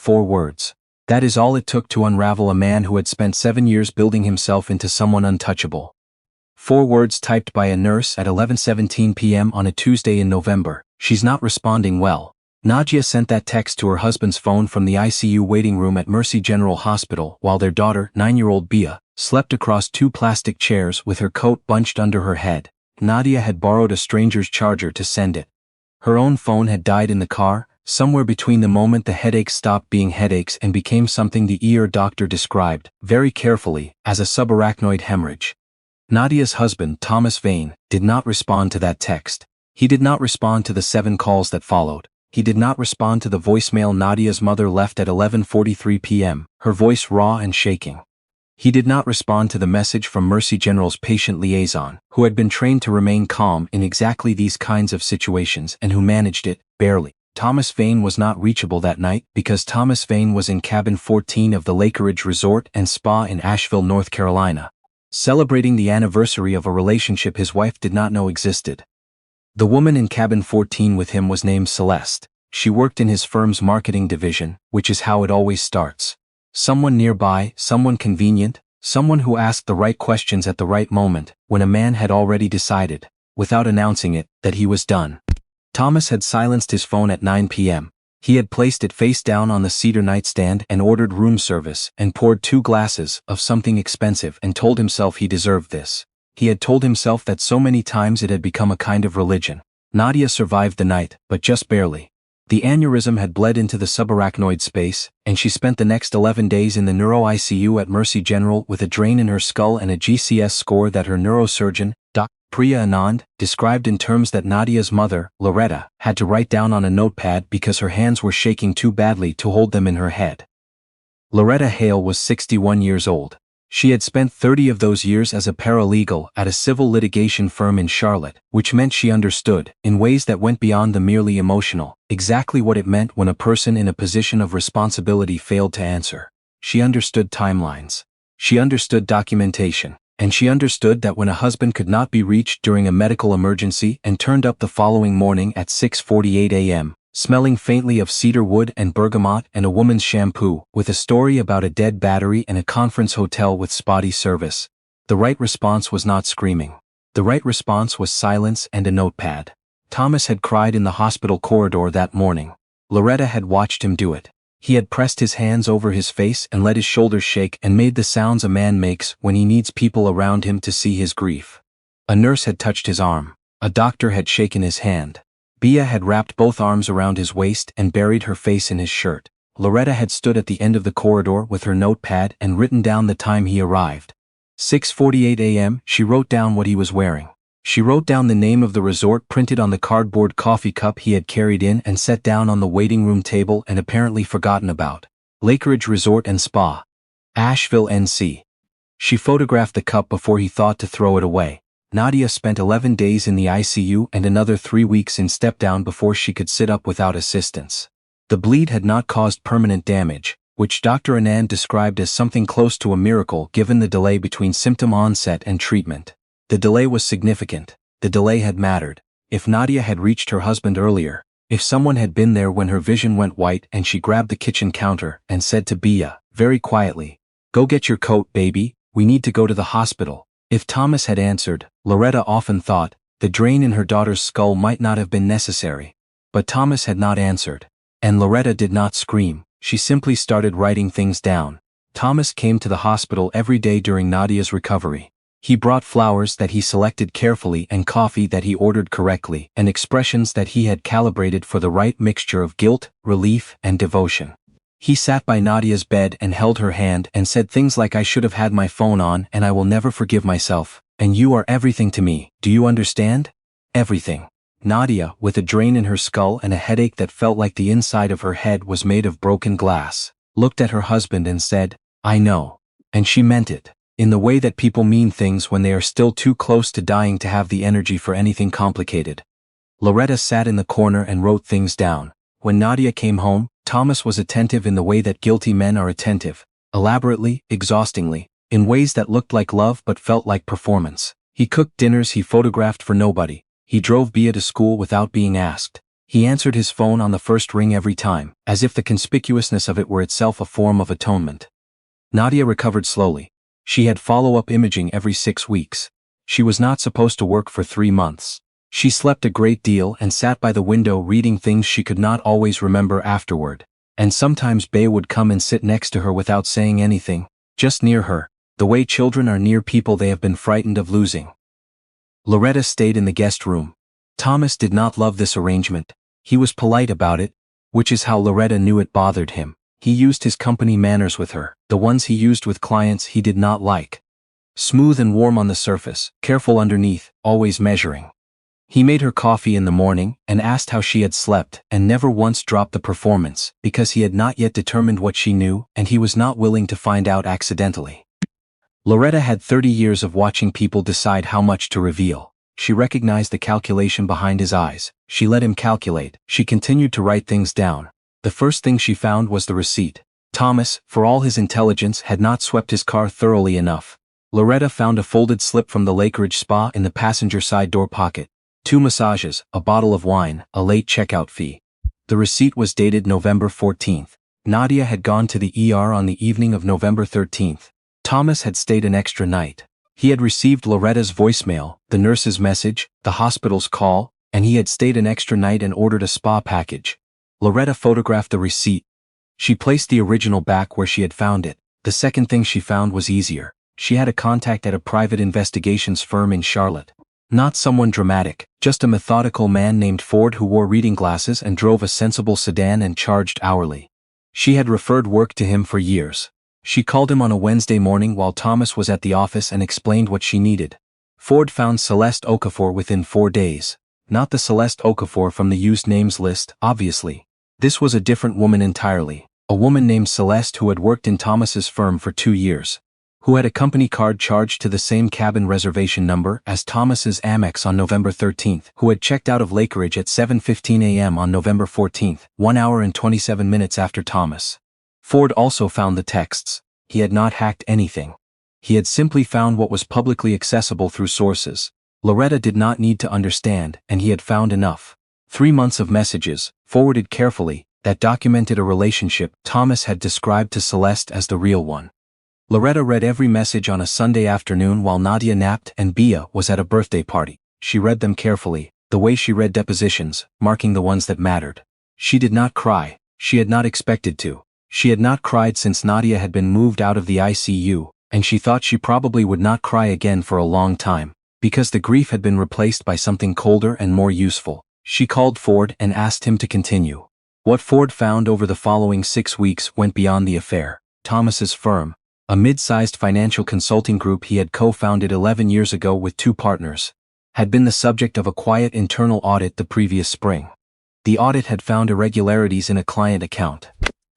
4 words. That is all it took to unravel a man who had spent 7 years building himself into someone untouchable. 4 words typed by a nurse at 11:17 p.m. on a Tuesday in November. She's not responding well. Nadia sent that text to her husband's phone from the ICU waiting room at Mercy General Hospital while their daughter, 9-year-old Bia, slept across 2 plastic chairs with her coat bunched under her head. Nadia had borrowed a stranger's charger to send it. Her own phone had died in the car, somewhere between the moment the headaches stopped being headaches and became something the ER doctor described, very carefully, as a subarachnoid hemorrhage. Nadia's husband, Thomas Vane, did not respond to that text. He did not respond to the 7 calls that followed. He did not respond to the voicemail Nadia's mother left at 11:43 p.m., her voice raw and shaking. He did not respond to the message from Mercy General's patient liaison, who had been trained to remain calm in exactly these kinds of situations and who managed it, barely. Thomas Vane was not reachable that night because Thomas Vane was in cabin 14 of the Lakeridge Resort and Spa in Asheville, North Carolina, celebrating the anniversary of a relationship his wife did not know existed. The woman in cabin 14 with him was named Celeste. She worked in his firm's marketing division, which is how it always starts. Someone nearby, someone convenient, someone who asked the right questions at the right moment, when a man had already decided, without announcing it, that he was done. Thomas had silenced his phone at 9 p.m. He had placed it face down on the cedar nightstand and ordered room service and poured 2 glasses of something expensive and told himself he deserved this. He had told himself that so many times it had become a kind of religion. Nadia survived the night, but just barely. The aneurysm had bled into the subarachnoid space, and she spent the next 11 days in the neuro-ICU at Mercy General with a drain in her skull and a GCS score that her neurosurgeon, Dr. Priya Anand, described in terms that Nadia's mother, Loretta, had to write down on a notepad because her hands were shaking too badly to hold them in her head. Loretta Hale was 61 years old. She had spent 30 of those years as a paralegal at a civil litigation firm in Charlotte, which meant she understood, in ways that went beyond the merely emotional, exactly what it meant when a person in a position of responsibility failed to answer. She understood timelines. She understood documentation. And she understood that when a husband could not be reached during a medical emergency and turned up the following morning at 6:48 a.m., smelling faintly of cedar wood and bergamot and a woman's shampoo, with a story about a dead battery and a conference hotel with spotty service, the right response was not screaming. The right response was silence and a notepad. Thomas had cried in the hospital corridor that morning. Loretta had watched him do it. He had pressed his hands over his face and let his shoulders shake and made the sounds a man makes when he needs people around him to see his grief. A nurse had touched his arm. A doctor had shaken his hand. Bia had wrapped both arms around his waist and buried her face in his shirt. Loretta had stood at the end of the corridor with her notepad and written down the time he arrived. 6:48 a.m., she wrote down what he was wearing. She wrote down the name of the resort printed on the cardboard coffee cup he had carried in and set down on the waiting room table and apparently forgotten about. Lakeridge Resort and Spa, Asheville, NC. She photographed the cup before he thought to throw it away. Nadia spent 11 days in the ICU and another 3 weeks in step-down before she could sit up without assistance. The bleed had not caused permanent damage, which Dr. Anand described as something close to a miracle given the delay between symptom onset and treatment. The delay was significant. The delay had mattered. If Nadia had reached her husband earlier, if someone had been there when her vision went white and she grabbed the kitchen counter and said to Bia, very quietly, "Go get your coat, baby, we need to go to the hospital." If Thomas had answered, Loretta often thought, the drain in her daughter's skull might not have been necessary. But Thomas had not answered. And Loretta did not scream, she simply started writing things down. Thomas came to the hospital every day during Nadia's recovery. He brought flowers that he selected carefully and coffee that he ordered correctly and expressions that he had calibrated for the right mixture of guilt, relief, and devotion. He sat by Nadia's bed and held her hand and said things like, "I should have had my phone on and I will never forgive myself, and you are everything to me, do you understand? Everything." Nadia, with a drain in her skull and a headache that felt like the inside of her head was made of broken glass, looked at her husband and said, "I know." And she meant it, in the way that people mean things when they are still too close to dying to have the energy for anything complicated. Loretta sat in the corner and wrote things down. When Nadia came home, Thomas was attentive in the way that guilty men are attentive, elaborately, exhaustingly, in ways that looked like love but felt like performance. He cooked dinners he photographed for nobody. He drove Bia to school without being asked. He answered his phone on the first ring every time, as if the conspicuousness of it were itself a form of atonement. Nadia recovered slowly. She had follow-up imaging every 6 weeks. She was not supposed to work for 3 months. She slept a great deal and sat by the window reading things she could not always remember afterward. And sometimes Bay would come and sit next to her without saying anything, just near her, the way children are near people they have been frightened of losing. Loretta stayed in the guest room. Thomas did not love this arrangement. He was polite about it, which is how Loretta knew it bothered him. He used his company manners with her, the ones he used with clients he did not like. Smooth and warm on the surface, careful underneath, always measuring. He made her coffee in the morning and asked how she had slept and never once dropped the performance because he had not yet determined what she knew and he was not willing to find out accidentally. Loretta had 30 years of watching people decide how much to reveal. She recognized the calculation behind his eyes. She let him calculate. She continued to write things down. The first thing she found was the receipt. Thomas, for all his intelligence, had not swept his car thoroughly enough. Loretta found a folded slip from the Lakeridge Spa in the passenger side door pocket. 2 massages, a bottle of wine, a late checkout fee. The receipt was dated November 14th. Nadia had gone to the ER on the evening of November 13th. Thomas had stayed an extra night. He had received Loretta's voicemail, the nurse's message, the hospital's call, and he had stayed an extra night and ordered a spa package. Loretta photographed the receipt. She placed the original back where she had found it. The second thing she found was easier. She had a contact at a private investigations firm in Charlotte. Not someone dramatic, just a methodical man named Ford who wore reading glasses and drove a sensible sedan and charged hourly. She had referred work to him for years. She called him on a Wednesday morning while Thomas was at the office and explained what she needed. Ford found Celeste Okafor within 4 days. Not the Celeste Okafor from the used names list, obviously. This was a different woman entirely. A woman named Celeste who had worked in Thomas's firm for 2 years. Who had a company card charged to the same cabin reservation number as Thomas's Amex on November 13th. Who had checked out of Lakeridge at 7:15 a.m. on November 14th, 1 hour and 27 minutes after Thomas. Ford also found the texts. He had not hacked anything. He had simply found what was publicly accessible through sources. Loretta did not need to understand, and he had found enough. 3 months of messages, forwarded carefully, that documented a relationship Thomas had described to Celeste as the real one. Loretta read every message on a Sunday afternoon while Nadia napped and Bia was at a birthday party. She read them carefully, the way she read depositions, marking the ones that mattered. She did not cry. She had not expected to. She had not cried since Nadia had been moved out of the ICU, and she thought she probably would not cry again for a long time, because the grief had been replaced by something colder and more useful. She called Ford and asked him to continue. What Ford found over the following 6 weeks went beyond the affair. Thomas's firm, a mid-sized financial consulting group he had co-founded 11 years ago with 2 partners, had been the subject of a quiet internal audit the previous spring. The audit had found irregularities in a client account.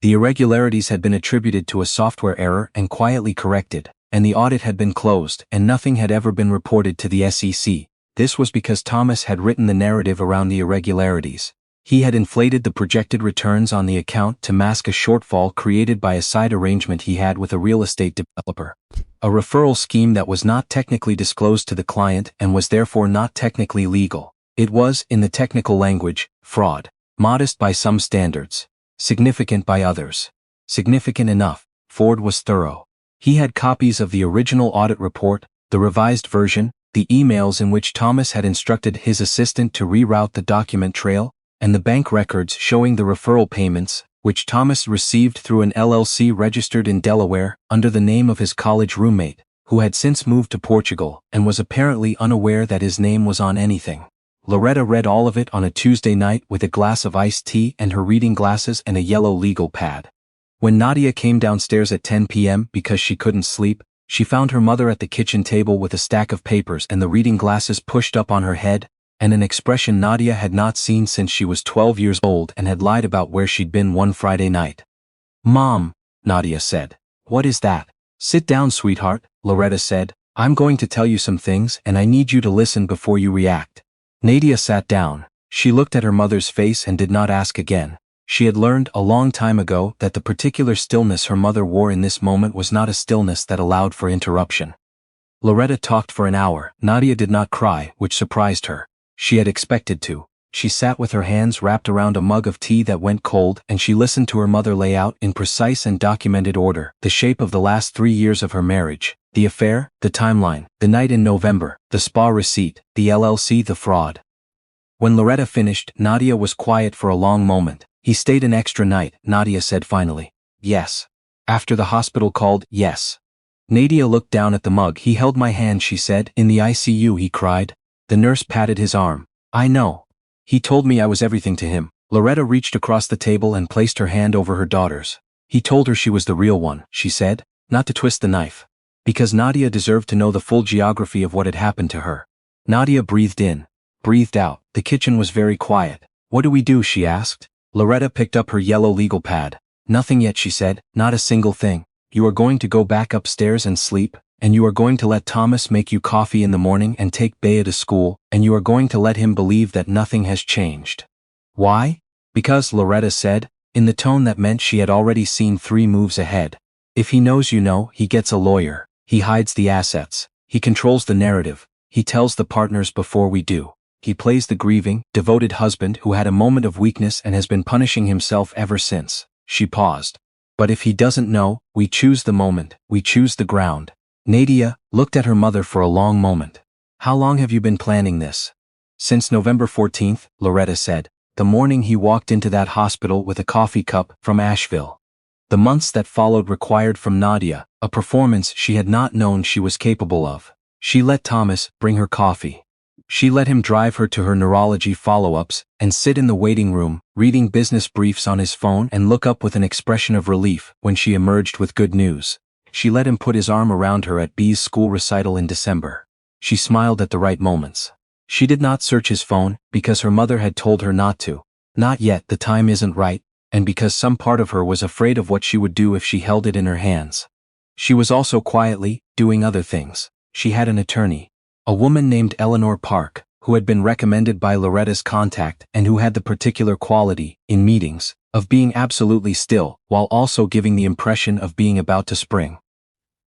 The irregularities had been attributed to a software error and quietly corrected, and the audit had been closed and nothing had ever been reported to the SEC. This was because Thomas had written the narrative around the irregularities. He had inflated the projected returns on the account to mask a shortfall created by a side arrangement he had with a real estate developer. A referral scheme that was not technically disclosed to the client and was therefore not technically legal. It was, in the technical language, fraud. Modest by some standards. Significant by others. Significant enough. Ford was thorough. He had copies of the original audit report, the revised version, the emails in which Thomas had instructed his assistant to reroute the document trail, and the bank records showing the referral payments, which Thomas received through an LLC registered in Delaware under the name of his college roommate, who had since moved to Portugal and was apparently unaware that his name was on anything. Loretta read all of it on a Tuesday night with a glass of iced tea and her reading glasses and a yellow legal pad. When Nadia came downstairs at 10 p.m. because she couldn't sleep, she found her mother at the kitchen table with a stack of papers and the reading glasses pushed up on her head, and an expression Nadia had not seen since she was 12 years old and had lied about where she'd been one Friday night. "Mom," Nadia said. "What is that?" "Sit down, sweetheart," Loretta said. "I'm going to tell you some things and I need you to listen before you react." Nadia sat down. She looked at her mother's face and did not ask again. She had learned a long time ago that the particular stillness her mother wore in this moment was not a stillness that allowed for interruption. Loretta talked for an hour. Nadia did not cry, which surprised her. She had expected to. She sat with her hands wrapped around a mug of tea that went cold, and she listened to her mother lay out in precise and documented order the shape of the last 3 years of her marriage, the affair, the timeline, the night in November, the spa receipt, the LLC, the fraud. When Loretta finished, Nadia was quiet for a long moment. He stayed an extra night, Nadia said finally. Yes. After the hospital called, yes. Nadia looked down at the mug. He held my hand, she said. In the ICU, he cried. The nurse patted his arm. I know. He told me I was everything to him. Loretta reached across the table and placed her hand over her daughter's. He told her she was the real one, she said, not to twist the knife. Because Nadia deserved to know the full geography of what had happened to her. Nadia breathed in, breathed out. The kitchen was very quiet. What do we do, she asked. Loretta picked up her yellow legal pad. Nothing yet, she said, not a single thing. You are going to go back upstairs and sleep, and you are going to let Thomas make you coffee in the morning and take Bea to school, and you are going to let him believe that nothing has changed. Why? Because, Loretta said, in the tone that meant she had already seen 3 moves ahead. If he knows you know, he gets a lawyer. He hides the assets. He controls the narrative. He tells the partners before we do. He plays the grieving, devoted husband who had a moment of weakness and has been punishing himself ever since. She paused. But if he doesn't know, we choose the moment, we choose the ground. Nadia looked at her mother for a long moment. How long have you been planning this? Since November 14th, Loretta said, the morning he walked into that hospital with a coffee cup from Asheville. The months that followed required from Nadia a performance she had not known she was capable of. She let Thomas bring her coffee. She let him drive her to her neurology follow-ups and sit in the waiting room, reading business briefs on his phone and look up with an expression of relief when she emerged with good news. She let him put his arm around her at Bea's school recital in December. She smiled at the right moments. She did not search his phone because her mother had told her not to. Not yet, the time isn't right, and because some part of her was afraid of what she would do if she held it in her hands. She was also quietly doing other things. She had an attorney. A woman named Eleanor Park, who had been recommended by Loretta's contact and who had the particular quality, in meetings, of being absolutely still, while also giving the impression of being about to spring.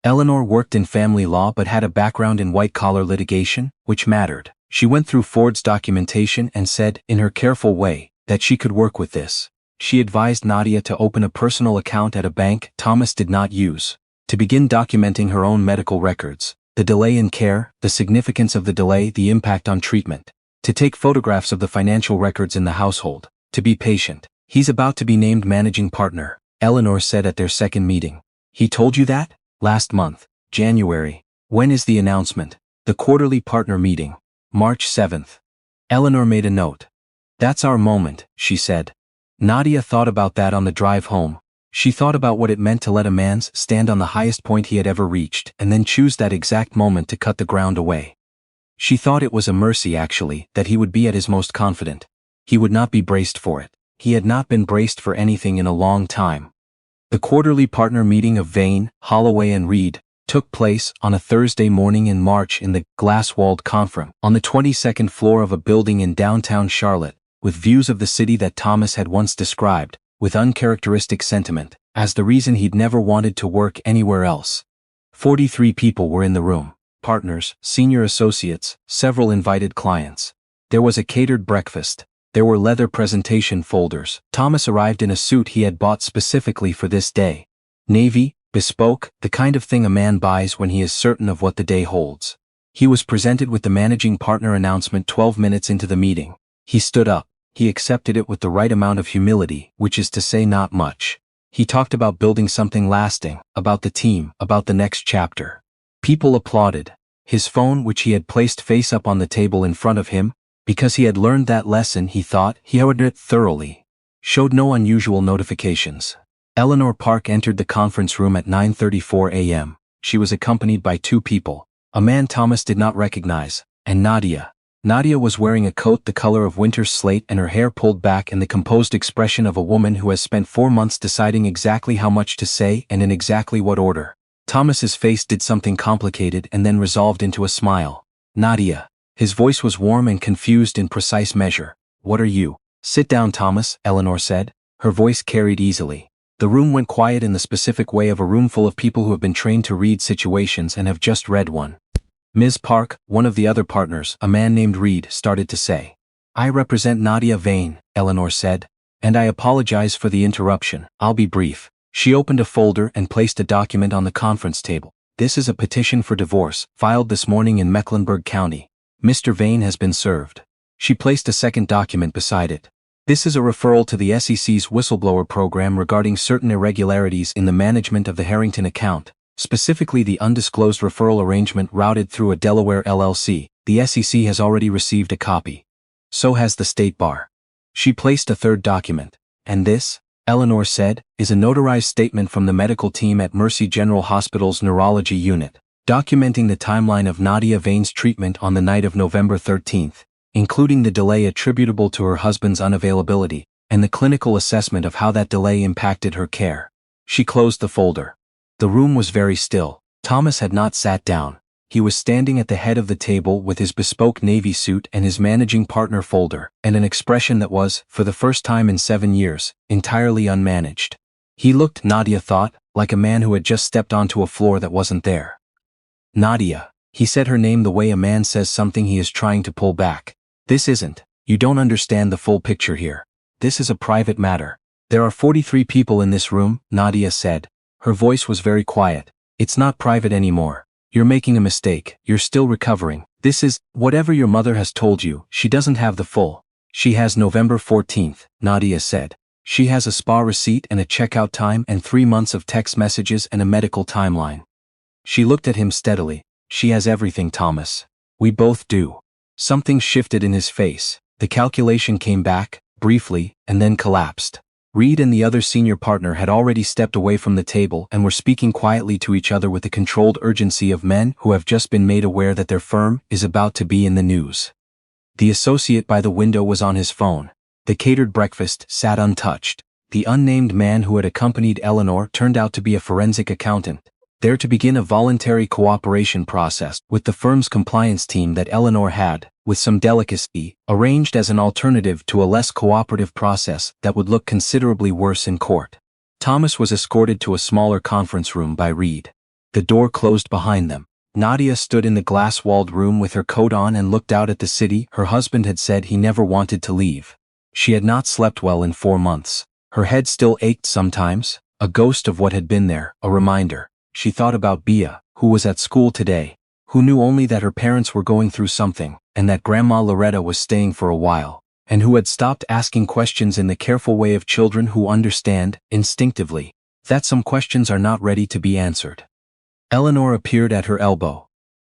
Eleanor worked in family law but had a background in white-collar litigation, which mattered. She went through Ford's documentation and said, in her careful way, that she could work with this. She advised Nadia to open a personal account at a bank Thomas did not use, to begin documenting her own medical records. The delay in care, the significance of the delay, the impact on treatment. To take photographs of the financial records in the household. To be patient. He's about to be named managing partner, Eleanor said at their second meeting. He told you that? Last month, January. When is the announcement? The quarterly partner meeting. March 7th. Eleanor made a note. That's our moment, she said. Nadia thought about that on the drive home. She thought about what it meant to let a man stand on the highest point he had ever reached and then choose that exact moment to cut the ground away. She thought it was a mercy, actually, that he would be at his most confident. He would not be braced for it. He had not been braced for anything in a long time. The quarterly partner meeting of Vane, Holloway and Reed took place on a Thursday morning in March in the glass-walled conference on the 22nd floor of a building in downtown Charlotte, with views of the city that Thomas had once described, with uncharacteristic sentiment, as the reason he'd never wanted to work anywhere else. 43 people were in the room. Partners, senior associates, several invited clients. There was a catered breakfast. There were leather presentation folders. Thomas arrived in a suit he had bought specifically for this day. Navy, bespoke, the kind of thing a man buys when he is certain of what the day holds. He was presented with the managing partner announcement 12 minutes into the meeting. He stood up. He accepted it with the right amount of humility, which is to say not much. He talked about building something lasting, about the team, about the next chapter. People applauded. His phone, which he had placed face up on the table in front of him, because he had learned that lesson, he thought he had it thoroughly, showed no unusual notifications. Eleanor Park entered the conference room at 9:34 a.m. She was accompanied by 2 people, a man Thomas did not recognize, and Nadia. Nadia was wearing a coat the color of winter's slate and her hair pulled back in the composed expression of a woman who has spent 4 months deciding exactly how much to say and in exactly what order. Thomas's face did something complicated and then resolved into a smile. Nadia. His voice was warm and confused in precise measure. What are you? Sit down, Thomas, Eleanor said. Her voice carried easily. The room went quiet in the specific way of a room full of people who have been trained to read situations and have just read one. Ms. Park, one of the other partners, a man named Reed, started to say. I represent Nadia Vane, Eleanor said. And I apologize for the interruption. I'll be brief. She opened a folder and placed a document on the conference table. This is a petition for divorce, filed this morning in Mecklenburg County. Mr. Vane has been served. She placed a second document beside it. This is a referral to the SEC's whistleblower program regarding certain irregularities in the management of the Harrington account, specifically the undisclosed referral arrangement routed through a Delaware LLC. The SEC has already received a copy. So has the State Bar. She placed a third document. And this, Eleanor said, is a notarized statement from the medical team at Mercy General Hospital's neurology unit, documenting the timeline of Nadia Vane's treatment on the night of November 13th, including the delay attributable to her husband's unavailability, and the clinical assessment of how that delay impacted her care. She closed the folder. The room was very still. Thomas had not sat down. He was standing at the head of the table with his bespoke navy suit and his managing partner folder, and an expression that was, for the first time in 7 years, entirely unmanaged. He looked, Nadia thought, like a man who had just stepped onto a floor that wasn't there. Nadia. He said her name the way a man says something he is trying to pull back. This isn't. You don't understand the full picture here. This is a private matter. There are 43 people in this room, Nadia said. Her voice was very quiet. It's not private anymore. You're making a mistake. You're still recovering. This is, whatever your mother has told you, she doesn't have the full. She has November 14th, Nadia said. She has a spa receipt and a checkout time and 3 months of text messages and a medical timeline. She looked at him steadily. She has everything, Thomas. We both do. Something shifted in his face. The calculation came back, briefly, and then collapsed. Reed and the other senior partner had already stepped away from the table and were speaking quietly to each other with the controlled urgency of men who have just been made aware that their firm is about to be in the news. The associate by the window was on his phone. The catered breakfast sat untouched. The unnamed man who had accompanied Eleanor turned out to be a forensic accountant, there to begin a voluntary cooperation process with the firm's compliance team that Eleanor had, with some delicacy, arranged as an alternative to a less cooperative process that would look considerably worse in court. Thomas was escorted to a smaller conference room by Reed. The door closed behind them. Nadia stood in the glass-walled room with her coat on and looked out at the city her husband had said he never wanted to leave. She had not slept well in 4 months. Her head still ached sometimes, a ghost of what had been there, a reminder. She thought about Bea, who was at school today, who knew only that her parents were going through something, and that Grandma Loretta was staying for a while, and who had stopped asking questions in the careful way of children who understand, instinctively, that some questions are not ready to be answered. Eleanor appeared at her elbow.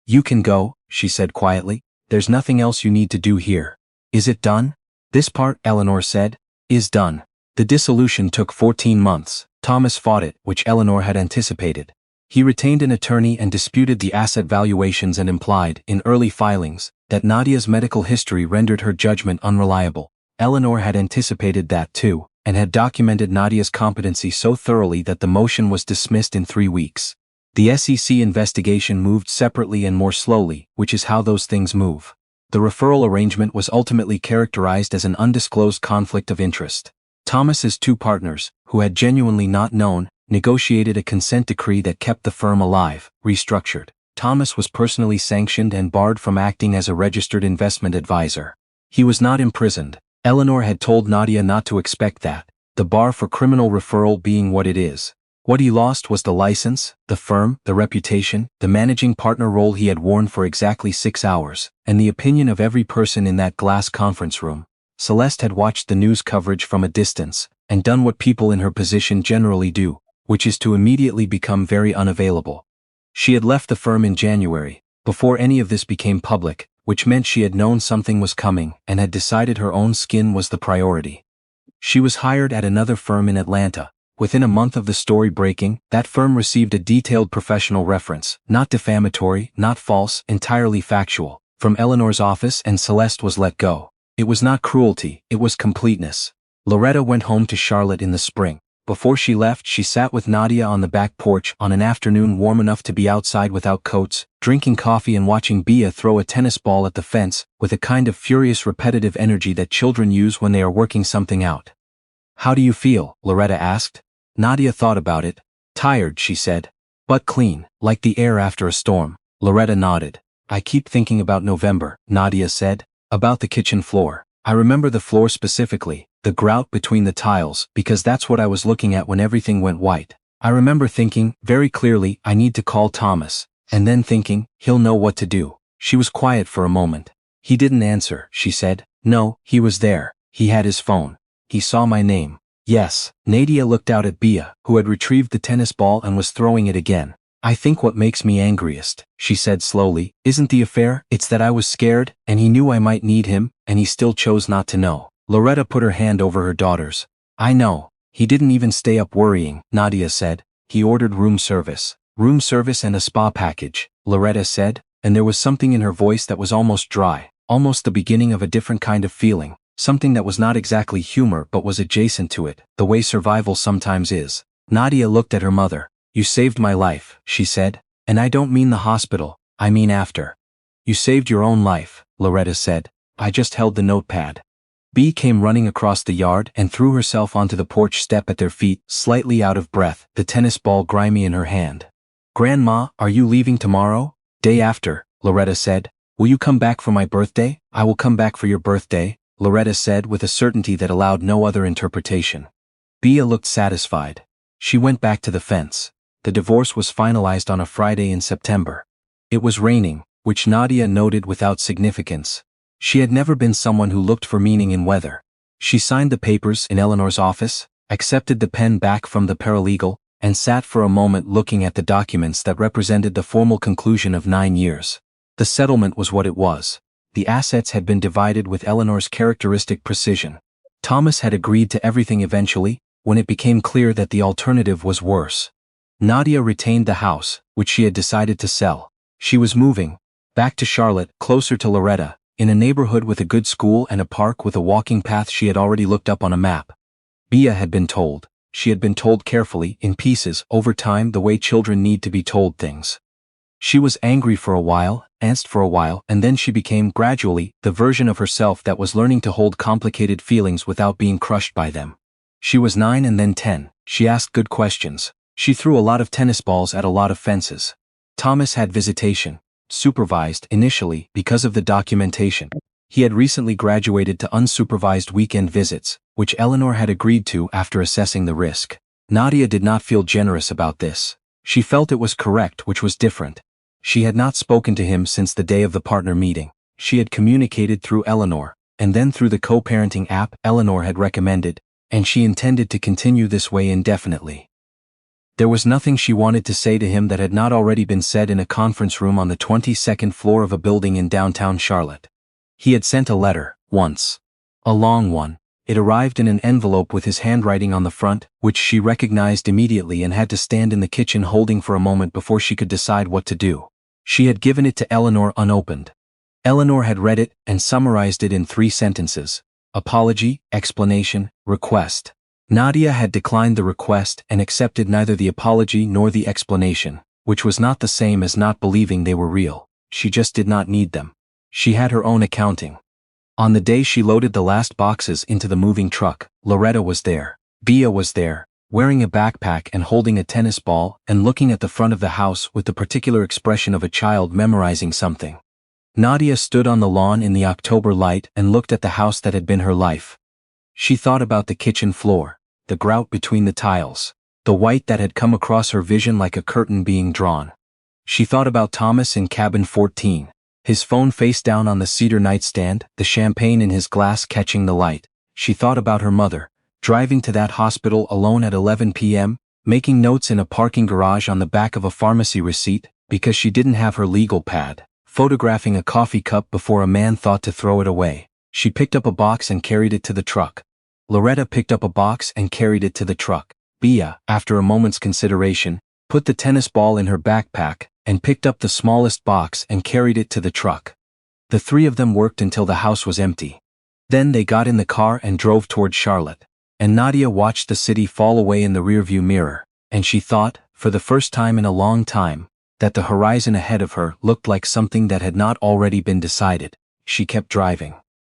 You can go, she said quietly. There's nothing else you need to do here. Is it done? This part, Eleanor said, is done. The dissolution took 14 months. Thomas fought it, which Eleanor had anticipated. He retained an attorney and disputed the asset valuations and implied, in early filings, that Nadia's medical history rendered her judgment unreliable. Eleanor had anticipated that too, and had documented Nadia's competency so thoroughly that the motion was dismissed in 3 weeks. The SEC investigation moved separately and more slowly, which is how those things move. The referral arrangement was ultimately characterized as an undisclosed conflict of interest. Thomas's 2 partners, who had genuinely not known, negotiated a consent decree that kept the firm alive, restructured. Thomas was personally sanctioned and barred from acting as a registered investment advisor. He was not imprisoned. Eleanor had told Nadia not to expect that, the bar for criminal referral being what it is. What he lost was the license, the firm, the reputation, the managing partner role he had worn for exactly 6 hours, and the opinion of every person in that glass conference room. Celeste had watched the news coverage from a distance, and done what people in her position generally do, which is to immediately become very unavailable. She had left the firm in January, before any of this became public, which meant she had known something was coming and had decided her own skin was the priority. She was hired at another firm in Atlanta. Within a month of the story breaking, that firm received a detailed professional reference, not defamatory, not false, entirely factual, from Eleanor's office, and Celeste was let go. It was not cruelty, it was completeness. Loretta went home to Charlotte in the spring. Before she left, she sat with Nadia on the back porch on an afternoon warm enough to be outside without coats, drinking coffee and watching Bea throw a tennis ball at the fence with a kind of furious repetitive energy that children use when they are working something out. How do you feel? Loretta asked. Nadia thought about it. Tired, she said. But clean, like the air after a storm. Loretta nodded. I keep thinking about November, Nadia said. About the kitchen floor. I remember the floor specifically, the grout between the tiles, because that's what I was looking at when everything went white. I remember thinking, very clearly, I need to call Thomas, and then thinking, he'll know what to do. She was quiet for a moment. He didn't answer, she said. No, he was there. He had his phone. He saw my name. Yes. Nadia looked out at Bia, who had retrieved the tennis ball and was throwing it again. I think what makes me angriest, she said slowly, isn't the affair, it's that I was scared, and he knew I might need him, and he still chose not to know. Loretta put her hand over her daughter's. I know. He didn't even stay up worrying, Nadia said. He ordered room service. Room service and a spa package, Loretta said, and there was something in her voice that was almost dry, almost the beginning of a different kind of feeling, something that was not exactly humor but was adjacent to it, the way survival sometimes is. Nadia looked at her mother. You saved my life, she said, and I don't mean the hospital, I mean after. You saved your own life, Loretta said. I just held the notepad. Bea came running across the yard and threw herself onto the porch step at their feet, slightly out of breath, the tennis ball grimy in her hand. Grandma, are you leaving tomorrow? Day after, Loretta said. Will you come back for my birthday? I will come back for your birthday, Loretta said with a certainty that allowed no other interpretation. Bea looked satisfied. She went back to the fence. The divorce was finalized on a Friday in September. It was raining, which Nadia noted without significance. She had never been someone who looked for meaning in weather. She signed the papers in Eleanor's office, accepted the pen back from the paralegal, and sat for a moment looking at the documents that represented the formal conclusion of 9 years. The settlement was what it was. The assets had been divided with Eleanor's characteristic precision. Thomas had agreed to everything eventually, when it became clear that the alternative was worse. Nadia retained the house, which she had decided to sell. She was moving back to Charlotte, closer to Loretta, in a neighborhood with a good school and a park with a walking path she had already looked up on a map. Bea had been told. She had been told carefully, in pieces, over time the way children need to be told things. She was angry for a while, antsy for a while, and then she became, gradually, the version of herself that was learning to hold complicated feelings without being crushed by them. She was 9 and then 10. She asked good questions. She threw a lot of tennis balls at a lot of fences. Thomas had visitation, supervised initially because of the documentation. He had recently graduated to unsupervised weekend visits, which Eleanor had agreed to after assessing the risk. Nadia did not feel generous about this. She felt it was correct, which was different. She had not spoken to him since the day of the partner meeting. She had communicated through Eleanor, and then through the co-parenting app Eleanor had recommended, and she intended to continue this way indefinitely. There was nothing she wanted to say to him that had not already been said in a conference room on the 22nd floor of a building in downtown Charlotte. He had sent a letter, once. A long one. It arrived in an envelope with his handwriting on the front, which she recognized immediately and had to stand in the kitchen holding for a moment before she could decide what to do. She had given it to Eleanor unopened. Eleanor had read it and summarized it in 3 sentences. Apology, explanation, request. Nadia had declined the request and accepted neither the apology nor the explanation, which was not the same as not believing they were real. She just did not need them. She had her own accounting. On the day she loaded the last boxes into the moving truck, Loretta was there. Bea was there, wearing a backpack and holding a tennis ball and looking at the front of the house with the particular expression of a child memorizing something. Nadia stood on the lawn in the October light and looked at the house that had been her life. She thought about the kitchen floor, the grout between the tiles, the white that had come across her vision like a curtain being drawn. She thought about Thomas in cabin 14, his phone face down on the cedar nightstand, the champagne in his glass catching the light. She thought about her mother, driving to that hospital alone at 11 p.m., making notes in a parking garage on the back of a pharmacy receipt because she didn't have her legal pad, photographing a coffee cup before a man thought to throw it away. She picked up a box and carried it to the truck. Loretta picked up a box and carried it to the truck. Bea, after a moment's consideration, put the tennis ball in her backpack and picked up the smallest box and carried it to the truck. The 3 of them worked until the house was empty. Then they got in the car and drove toward Charlotte. And Nadia watched the city fall away in the rearview mirror, and she thought, for the first time in a long time, that the horizon ahead of her looked like something that had not already been decided. She kept driving.